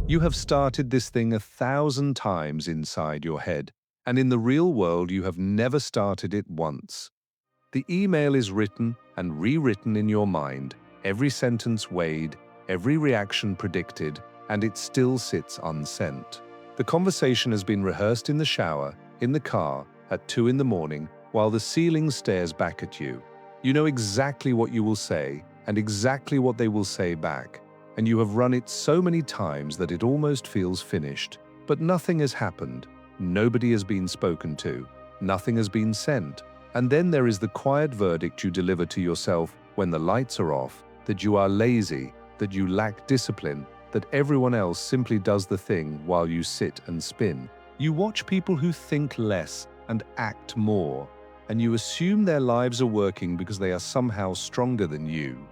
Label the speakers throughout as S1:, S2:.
S1: You have started this thing 1,000 times inside your head, and in the real world you have never started it once. The email is written and rewritten in your mind, every sentence weighed, every reaction predicted, and it still sits unsent. The conversation has been rehearsed in the shower, in the car, at 2 in the morning, while the ceiling stares back at you. You know exactly what you will say and exactly what they will say back, and you have run it so many times that it almost feels finished. But nothing has happened. Nobody has been spoken to. Nothing has been sent. And then there is the quiet verdict you deliver to yourself when the lights are off, that you are lazy, that you lack discipline, that everyone else simply does the thing while you sit and spin. You watch people who think less and act more, and you assume their lives are working because they are somehow stronger than you.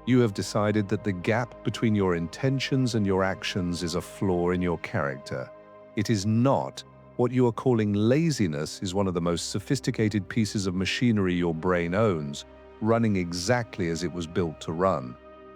S1: You have decided that the gap between your intentions and your actions is a flaw in your character. It is not. What you are calling laziness is one of the most sophisticated pieces of machinery your brain owns, running exactly as it was built to run.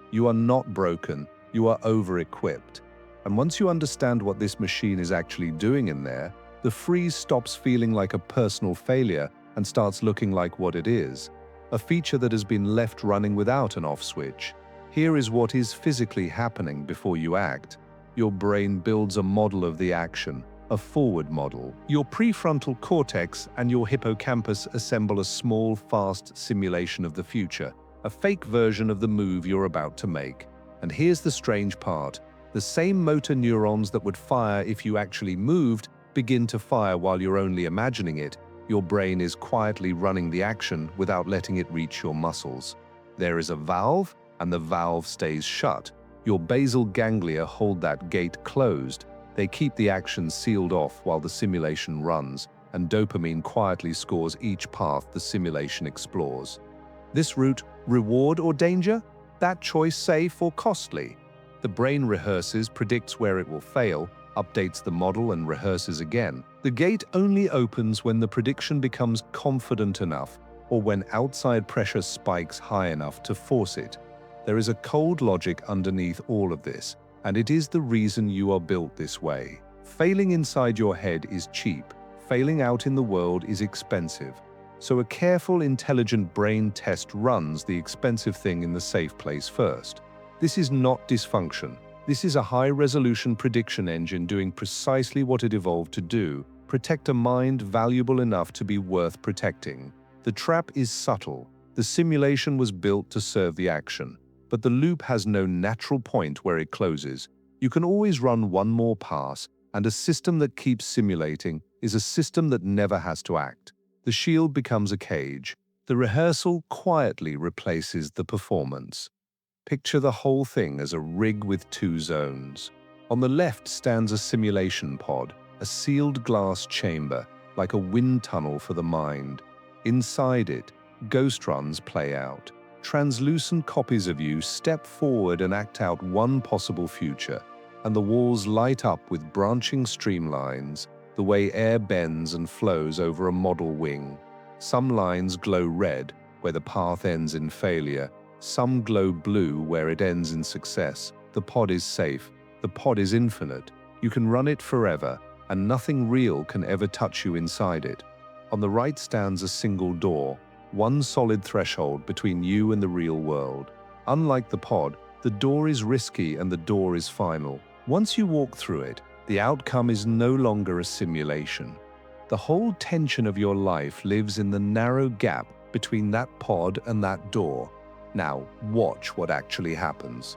S1: You are not broken, you are over-equipped. And once you understand what this machine is actually doing in there, the freeze stops feeling like a personal failure and starts looking like what it is, a feature that has been left running without an off switch. Here is what is physically happening before you act. Your brain builds a model of the action, a forward model. Your prefrontal cortex and your hippocampus assemble a small, fast simulation of the future, a fake version of the move you're about to make. And here's the strange part. The same motor neurons that would fire if you actually moved begin to fire while you're only imagining it. Your brain is quietly running the action without letting it reach your muscles. There is a valve, and the valve stays shut. Your basal ganglia hold that gate closed. They keep the action sealed off while the simulation runs, and dopamine quietly scores each path the simulation explores. This route, reward or danger? That choice safe or costly? The brain rehearses, predicts where it will fail, updates the model and rehearses again. The gate only opens when the prediction becomes confident enough or when outside pressure spikes high enough to force it. There is a cold logic underneath all of this, and it is the reason you are built this way. Failing inside your head is cheap. Failing out in the world is expensive. So a careful, intelligent brain test runs the expensive thing in the safe place first. This is not dysfunction. This is a high-resolution prediction engine doing precisely what it evolved to do: protect a mind valuable enough to be worth protecting. The trap is subtle. The simulation was built to serve the action, but the loop has no natural point where it closes. You can always run one more pass, and a system that keeps simulating is a system that never has to act. The shield becomes a cage. The rehearsal quietly replaces the performance. Picture the whole thing as a rig with two zones. On the left stands a simulation pod, a sealed glass chamber, like a wind tunnel for the mind. Inside it, ghost runs play out. Translucent copies of you step forward and act out one possible future, and the walls light up with branching streamlines, the way air bends and flows over a model wing. Some lines glow red, where the path ends in failure. Some glow blue, where it ends in success. The pod is safe. The pod is infinite. You can run it forever, and nothing real can ever touch you inside it. On the right stands a single door, one solid threshold between you and the real world. Unlike the pod, the door is risky and the door is final. Once you walk through it, the outcome is no longer a simulation. The whole tension of your life lives in the narrow gap between that pod and that door. Now, watch what actually happens.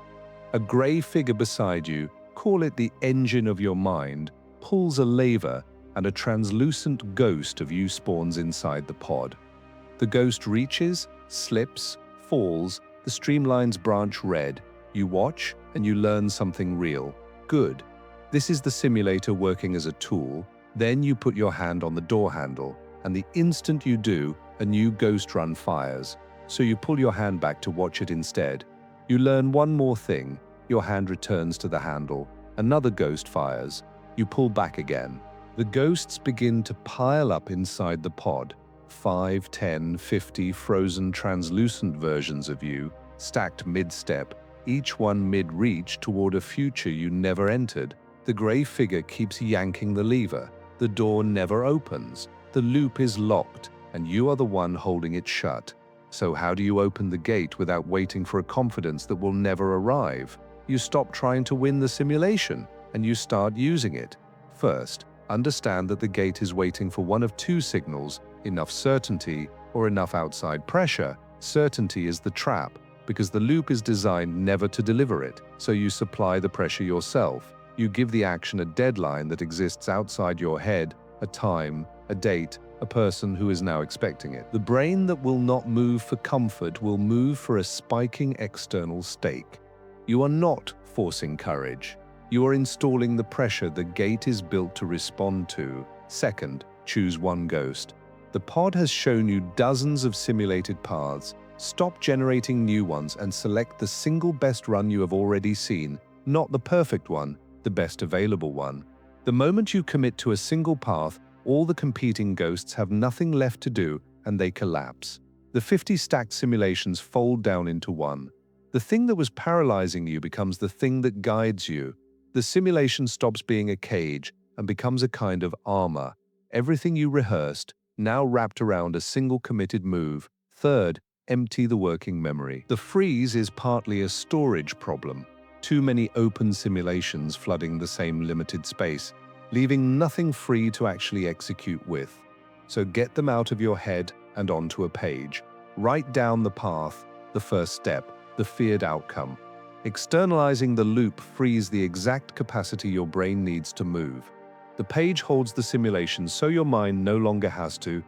S1: A gray figure beside you, call it the engine of your mind, pulls a lever, and a translucent ghost of you spawns inside the pod. The ghost reaches, slips, falls, the streamlines branch red. You watch, and you learn something real. Good. This is the simulator working as a tool. Then you put your hand on the door handle, and the instant you do, a new ghost run fires. So you pull your hand back to watch it instead. You learn one more thing. Your hand returns to the handle. Another ghost fires. You pull back again. The ghosts begin to pile up inside the pod. 5, 10, 50 frozen translucent versions of you, stacked mid-step, each one mid-reach toward a future you never entered. The gray figure keeps yanking the lever. The door never opens. The loop is locked, and you are the one holding it shut. So how do you open the gate without waiting for a confidence that will never arrive? You stop trying to win the simulation, and you start using it. First, understand that the gate is waiting for one of two signals: enough certainty or enough outside pressure. Certainty is the trap, because the loop is designed never to deliver it, so you supply the pressure yourself. You give the action a deadline that exists outside your head, a time, a date, a person who is now expecting it. The brain that will not move for comfort will move for a spiking external stake. You are not forcing courage. You are installing the pressure the gate is built to respond to. Second, choose one ghost. The pod has shown you dozens of simulated paths. Stop generating new ones and select the single best run you have already seen, not the perfect one, the best available one. The moment you commit to a single path, all the competing ghosts have nothing left to do and they collapse. The 50 stacked simulations fold down into one. The thing that was paralyzing you becomes the thing that guides you. The simulation stops being a cage and becomes a kind of armor. Everything you rehearsed, now wrapped around a single committed move. Third, empty the working memory. The freeze is partly a storage problem. Too many open simulations flooding the same limited space, leaving nothing free to actually execute with. So get them out of your head and onto a page. Write down the path, the first step, the feared outcome. Externalizing the loop frees the exact capacity your brain needs to move. The page holds the simulation so your mind no longer has to.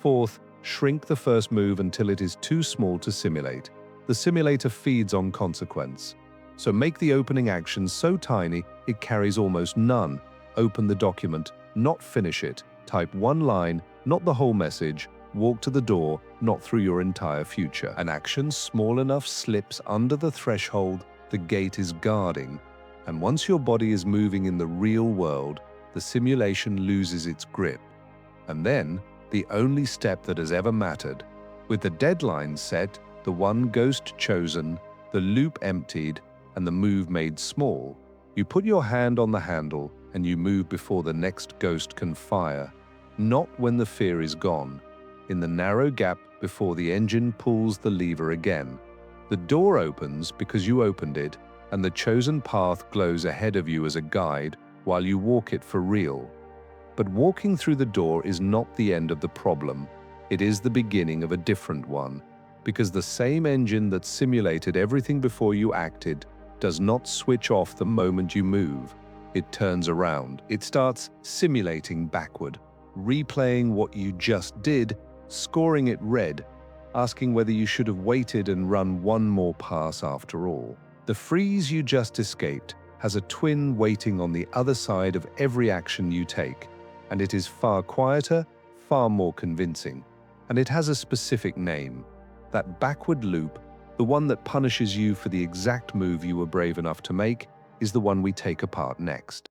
S1: Fourth, shrink the first move until it is too small to simulate. The simulator feeds on consequence. So make the opening action so tiny it carries almost none. Open the document, not finish it. Type one line, not the whole message. Walk to the door, not through your entire future. An action small enough slips under the threshold the gate is guarding. And once your body is moving in the real world, the simulation loses its grip. And then, the only step that has ever mattered. With the deadline set, the one ghost chosen, the loop emptied, and the move made small, you put your hand on the handle and you move before the next ghost can fire. Not when the fear is gone. In the narrow gap before the engine pulls the lever again. The door opens because you opened it, and the chosen path glows ahead of you as a guide while you walk it for real. But walking through the door is not the end of the problem. It is the beginning of a different one, because the same engine that simulated everything before you acted does not switch off the moment you move. It turns around. It starts simulating backward, replaying what you just did, scoring it red, asking whether you should have waited and run one more pass after all. The freeze you just escaped has a twin waiting on the other side of every action you take, and it is far quieter, far more convincing. And it has a specific name. That backward loop, the one that punishes you for the exact move you were brave enough to make, is the one we take apart next.